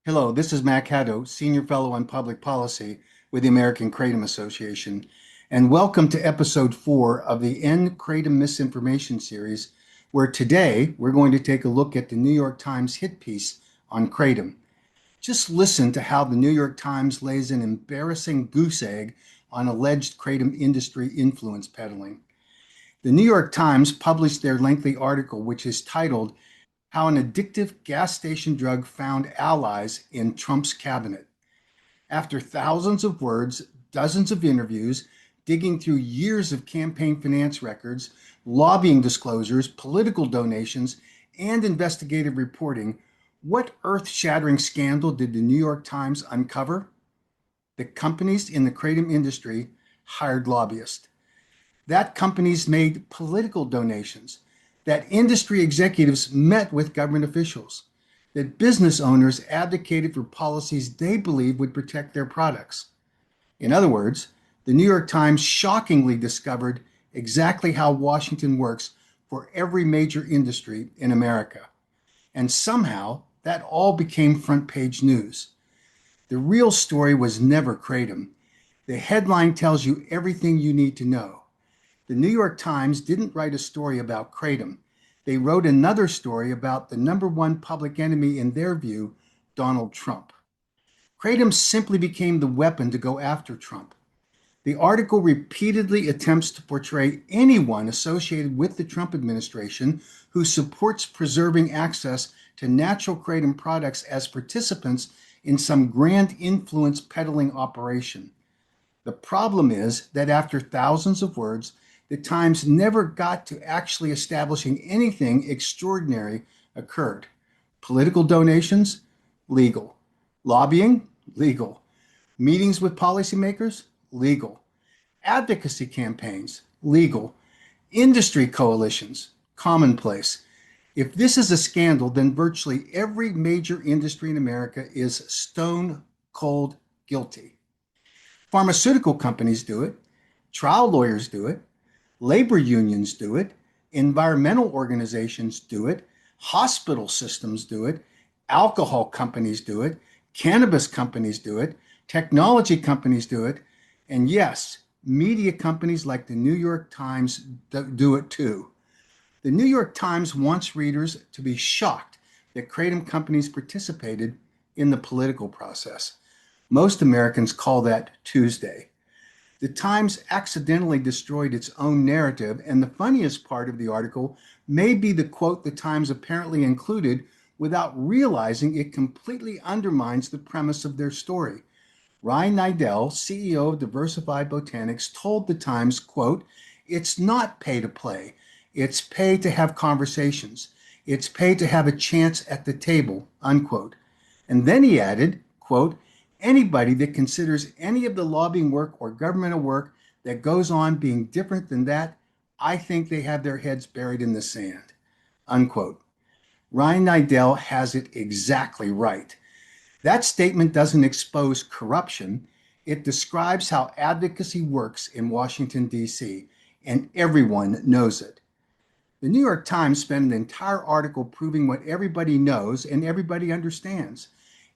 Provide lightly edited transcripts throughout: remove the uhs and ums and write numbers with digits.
Hello, this is Mac Haddo, Senior Fellow on Public Policy with the American Kratom Association, and welcome to episode 4 of the End Kratom Misinformation series, where today we're going to take a look at the New York Times hit piece on Kratom. Just listen to how the New York Times lays an embarrassing goose egg on alleged Kratom industry influence peddling. The New York Times published their lengthy article, which is titled how an addictive gas station drug found allies in Trump's cabinet. After thousands of words, dozens of interviews, digging through years of campaign finance records, lobbying disclosures, political donations, and investigative reporting, what earth-shattering scandal did the New York Times uncover? The companies in the kratom industry hired lobbyists. That companies made political donations, that industry executives met with government officials, that business owners advocated for policies they believed would protect their products. In other words, the New York Times shockingly discovered exactly how Washington works for every major industry in America. And somehow, that all became front page news. The real story was never kratom. The headline tells you everything you need to know. The New York Times didn't write a story about kratom. They wrote another story about the number one public enemy in their view, Donald Trump. Kratom simply became the weapon to go after Trump. The article repeatedly attempts to portray anyone associated with the Trump administration who supports preserving access to natural kratom products as participants in some grand influence peddling operation. The problem is that after thousands of words, the Times never got to actually establishing anything extraordinary occurred. Political donations? Legal. Lobbying? Legal. Meetings with policymakers? Legal. Advocacy campaigns? Legal. Industry coalitions? Commonplace. If this is a scandal, then virtually every major industry in America is stone cold guilty. Pharmaceutical companies do it. Trial lawyers do it. Labor unions do it. Environmental organizations do it. Hospital systems do it. Alcohol companies do it. Cannabis companies do it. Technology companies do it. And yes, media companies like the New York Times do it too. The New York Times wants readers to be shocked that kratom companies participated in the political process. Most Americans call that Tuesday. The Times accidentally destroyed its own narrative, and the funniest part of the article may be the quote the Times apparently included without realizing it completely undermines the premise of their story. Ryan Niddel, CEO of Diversified Botanics, told the Times, quote, "It's not pay to play. It's pay to have conversations. It's pay to have a chance at the table," unquote. And then he added, quote, "Anybody that considers any of the lobbying work or governmental work that goes on being different than that, I think they have their heads buried in the sand," unquote. Ryan Niddel has it exactly right. That statement doesn't expose corruption. It describes how advocacy works in Washington, D.C., and everyone knows it. The New York Times spent an entire article proving what everybody knows and everybody understands.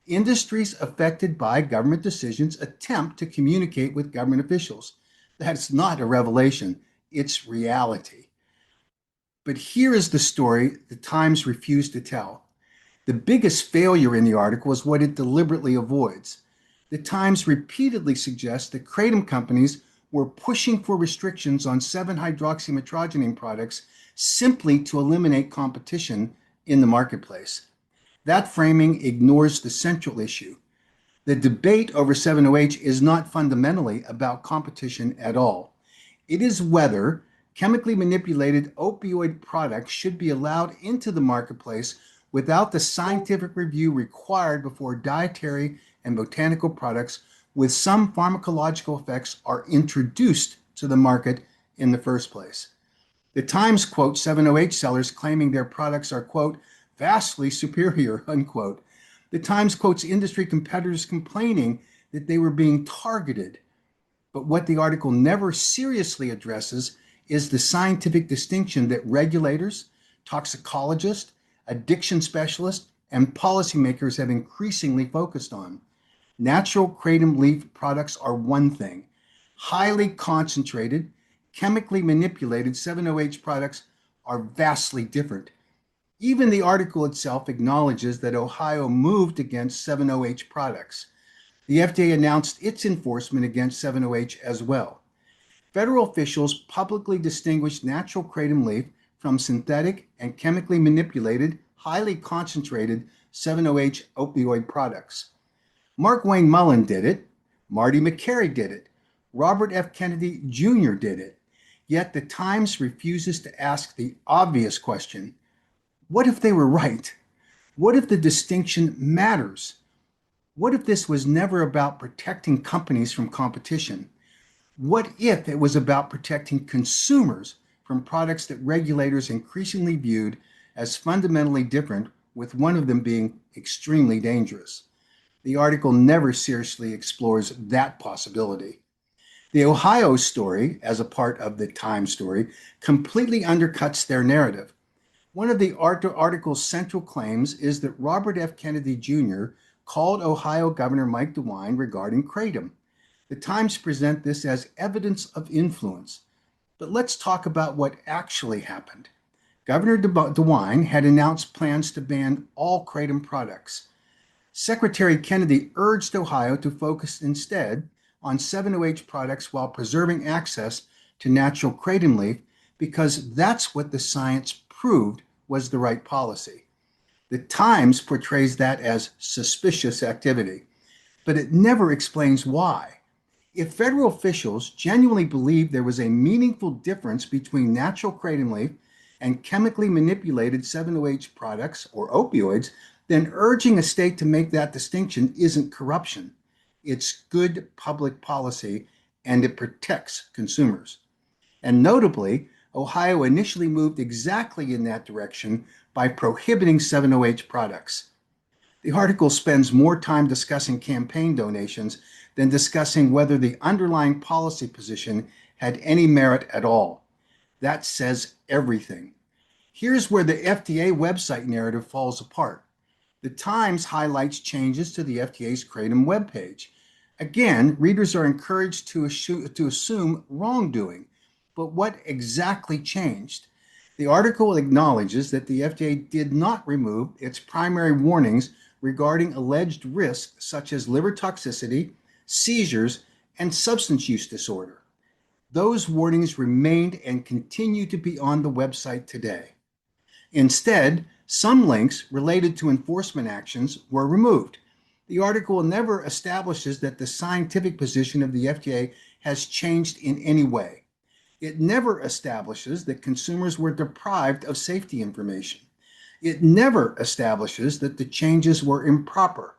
Industries affected by government decisions attempt to communicate with government officials. That's not a revelation, it's reality. But here is the story the Times refused to tell. The biggest failure in the article is what it deliberately avoids. The Times repeatedly suggests that kratom companies were pushing for restrictions on 7-hydroxymetrogenine products simply to eliminate competition in the marketplace. That framing ignores the central issue. The debate over 7-OH is not fundamentally about competition at all. It is whether chemically manipulated opioid products should be allowed into the marketplace without the scientific review required before dietary and botanical products with some pharmacological effects are introduced to the market in the first place. The Times quotes 7-OH sellers claiming their products are, quote, "vastly superior," unquote. The Times quotes industry competitors complaining that they were being targeted. But what the article never seriously addresses is the scientific distinction that regulators, toxicologists, addiction specialists, and policymakers have increasingly focused on. Natural kratom leaf products are one thing. Highly concentrated, chemically manipulated 7-OH products are vastly different. Even the article itself acknowledges that Ohio moved against 7-OH products. The FDA announced its enforcement against 7-OH as well. Federal officials publicly distinguished natural kratom leaf from synthetic and chemically manipulated, highly concentrated 7-OH opioid products. Mark Wayne Mullen did it. Marty McCary did it. Robert F. Kennedy Jr. did it. Yet the Times refuses to ask the obvious question: what if they were right? What if the distinction matters? What if this was never about protecting companies from competition? What if it was about protecting consumers from products that regulators increasingly viewed as fundamentally different, with one of them being extremely dangerous? The article never seriously explores that possibility. The Ohio story, as a part of the Times story, completely undercuts their narrative. One of the article's central claims is that Robert F. Kennedy Jr. called Ohio Governor Mike DeWine regarding kratom. The Times present this as evidence of influence. But let's talk about what actually happened. Governor DeWine had announced plans to ban all kratom products. Secretary Kennedy urged Ohio to focus instead on 7-OH products while preserving access to natural kratom leaf, because that's what the science proved was the right policy. The Times portrays that as suspicious activity, but it never explains why. If federal officials genuinely believed there was a meaningful difference between natural kratom leaf and chemically manipulated 7-OH products or opioids, then urging a state to make that distinction isn't corruption. It's good public policy, and it protects consumers. And notably, Ohio initially moved exactly in that direction by prohibiting 7-OH products. The article spends more time discussing campaign donations than discussing whether the underlying policy position had any merit at all. That says everything. Here's where the FDA website narrative falls apart. The Times highlights changes to the FDA's Kratom webpage. Again, readers are encouraged to assume wrongdoing. But what exactly changed? The article acknowledges that the FDA did not remove its primary warnings regarding alleged risks such as liver toxicity, seizures, and substance use disorder. Those warnings remained and continue to be on the website today. Instead, some links related to enforcement actions were removed. The article never establishes that the scientific position of the FDA has changed in any way. It never establishes that consumers were deprived of safety information. It never establishes that the changes were improper.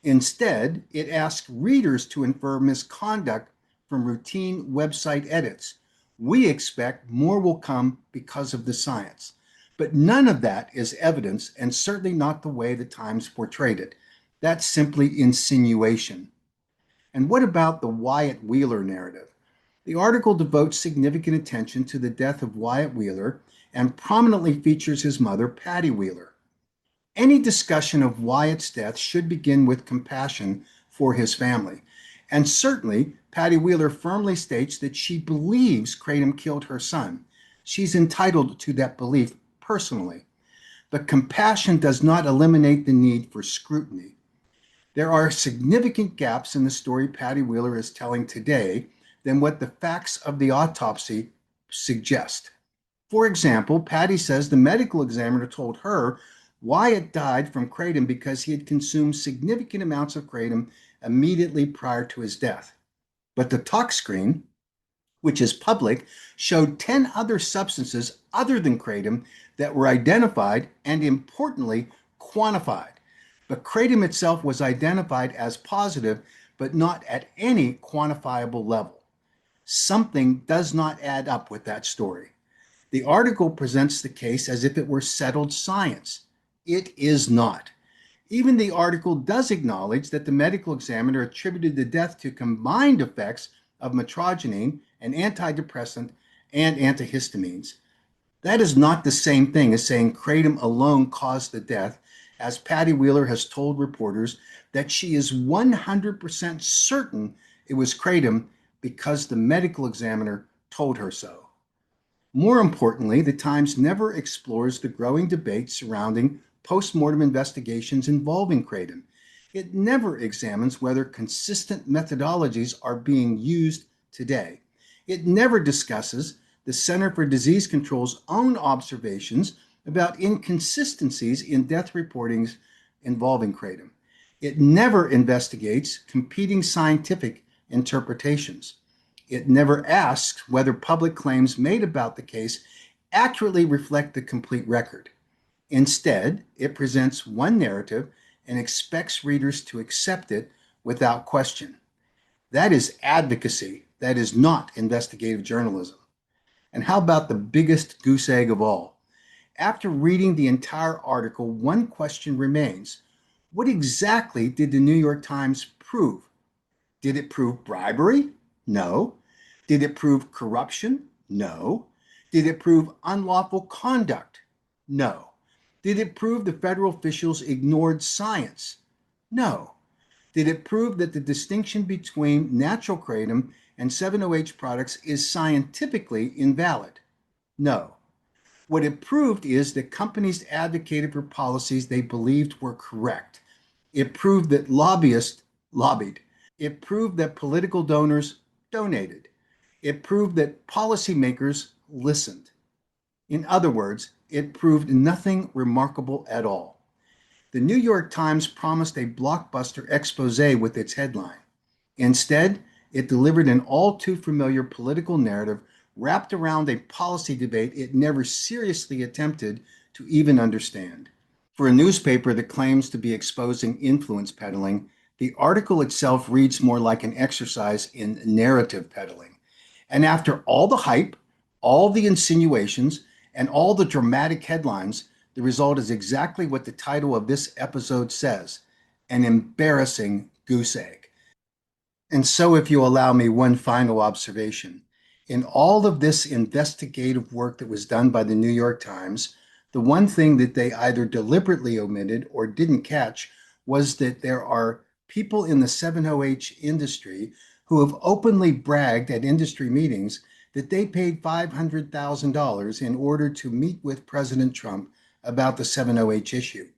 Instead, it asks readers to infer misconduct from routine website edits. We expect more will come because of the science. But none of that is evidence, and certainly not the way the Times portrayed it. That's simply insinuation. And what about the Wyatt Wheeler narrative? The article devotes significant attention to the death of Wyatt Wheeler and prominently features his mother, Patty Wheeler. Any discussion of Wyatt's death should begin with compassion for his family. And certainly, Patty Wheeler firmly states that she believes Kratom killed her son. She's entitled to that belief personally. But compassion does not eliminate the need for scrutiny. There are significant gaps in the story Patty Wheeler is telling today than what the facts of the autopsy suggest. For example, Patty says the medical examiner told her Wyatt died from kratom because he had consumed significant amounts of kratom immediately prior to his death. But the tox screen, which is public, showed 10 other substances other than kratom that were identified and, importantly, quantified. But kratom itself was identified as positive, but not at any quantifiable level. Something does not add up with that story. The article presents the case as if it were settled science. It is not. Even the article does acknowledge that the medical examiner attributed the death to combined effects of metrogenine, an antidepressant, and antihistamines. That is not the same thing as saying kratom alone caused the death, as Patty Wheeler has told reporters that she is 100% certain it was kratom because the medical examiner told her so. More importantly, the Times never explores the growing debate surrounding postmortem investigations involving kratom. It never examines whether consistent methodologies are being used today. It never discusses the Center for Disease Control's own observations about inconsistencies in death reportings involving kratom. It never investigates competing scientific interpretations. It never asks whether public claims made about the case accurately reflect the complete record. Instead, it presents one narrative and expects readers to accept it without question. That is advocacy. That is not investigative journalism. And how about the biggest goose egg of all? After reading the entire article, one question remains. What exactly did the New York Times prove? Did it prove bribery? No. Did it prove corruption? No. Did it prove unlawful conduct? No. Did it prove the federal officials ignored science? No. Did it prove that the distinction between natural kratom and 7-OH products is scientifically invalid? No. What it proved is that companies advocated for policies they believed were correct. It proved that lobbyists lobbied. It proved that political donors donated. It proved that policymakers listened. In other words, it proved nothing remarkable at all. The New York Times promised a blockbuster expose with its headline. Instead, it delivered an all too familiar political narrative wrapped around a policy debate it never seriously attempted to even understand. For a newspaper that claims to be exposing influence peddling, the article itself reads more like an exercise in narrative peddling. And after all the hype, all the insinuations, and all the dramatic headlines, the result is exactly what the title of this episode says: an embarrassing goose egg. And so, if you allow me one final observation, in all of this investigative work that was done by the New York Times, the one thing that they either deliberately omitted or didn't catch was that there are people in the 7-OH industry who have openly bragged at industry meetings that they paid $500,000 in order to meet with President Trump about the 7-OH issue.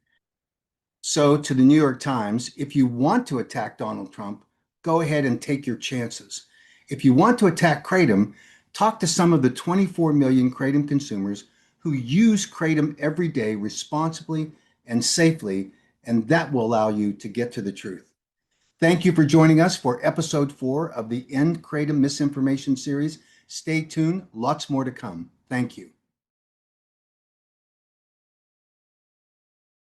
So, to the New York Times, if you want to attack Donald Trump, go ahead and take your chances. If you want to attack kratom, talk to some of the 24 million kratom consumers who use kratom every day responsibly and safely, and that will allow you to get to the truth. Thank you for joining us for episode 4 of the End Kratom Misinformation series. Stay tuned, lots more to come. Thank you.